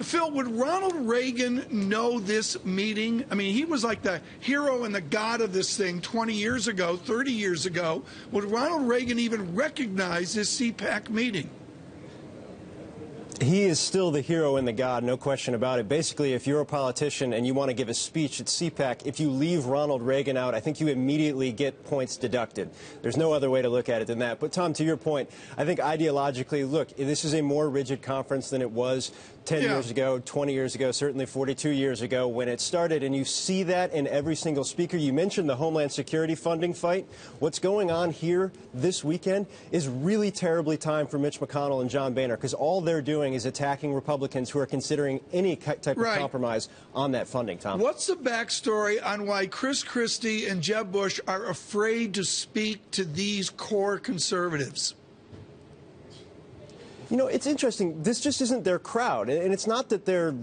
Phil, would Ronald Reagan know this meeting? I mean, he was like the hero and the god of this thing 20 years ago, 30 years ago. Would Ronald Reagan even recognize this CPAC meeting? He is still the hero and the god, no question about it. Basically, if you're a politician and you want to give a speech at CPAC, if you leave Ronald Reagan out, I think you immediately get points deducted. There's no other way to look at it than that. But, Tom, to your point, I think ideologically, look, this is a more rigid conference than it was 10 years ago, 20 years ago, certainly 42 years ago when it started. And you see that in every single speaker. You mentioned the Homeland Security funding fight. What's going on here this weekend is really terribly timed for Mitch McConnell and John Boehner, because all they're doing is attacking Republicans who are considering any type of compromise on that funding, Tom. What's the backstory on why Christie and Jeb Bush are afraid to speak to these core conservatives? You know, it's interesting. This just isn't their crowd. And it's not that they're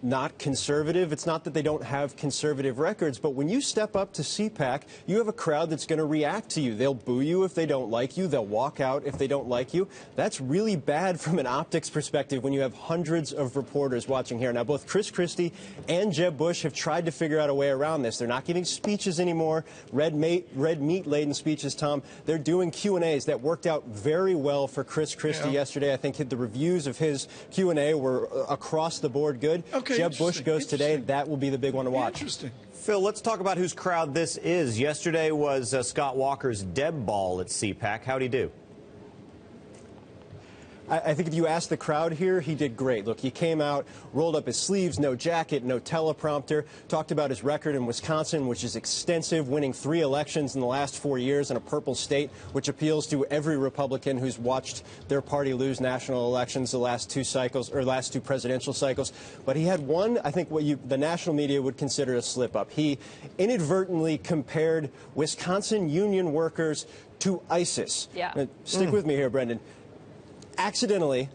not conservative. It's not that they don't have conservative records. But when you step up to CPAC, you have a crowd that's going to react to you. They'll boo you if they don't like you. They'll walk out if they don't like you. That's really bad from an optics perspective when you have hundreds of reporters watching here. Now, both Christie and Jeb Bush have tried to figure out a way around this. They're not giving speeches anymore, red meat-laden speeches, Tom. They're doing Q&As. That worked out very well for Christie yesterday. I think the reviews of his Q&A were across the board good. Okay, Jeb Bush goes today. That will be the big one to watch. Interesting. Phil, let's talk about whose crowd this is. Yesterday was Scott Walker's Deb Ball at CPAC. How'd he do? I think if you ask the crowd here, he did great. Look, he came out, rolled up his sleeves, no jacket, no teleprompter, talked about his record in Wisconsin, which is extensive, winning 3 elections in the last 4 years in a purple state, which appeals to every Republican who's watched their party lose national elections the last 2 cycles, or last 2 presidential cycles. But he had one, I think, what the national media would consider a slip-up. He inadvertently compared Wisconsin union workers to ISIS. Yeah. Now, stick with me here, Brendan. Accidentally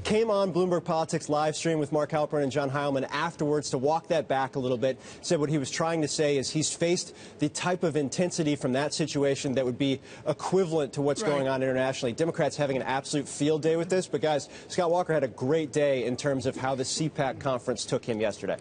came on Bloomberg Politics live stream with Mark Halperin and John Heilman afterwards to walk that back a little bit. Said what he was trying to say is he's faced the type of intensity from that situation that would be equivalent to what's going on internationally. Democrats having an absolute field day with this. But, guys, Scott Walker had a great day in terms of how the CPAC conference took him yesterday.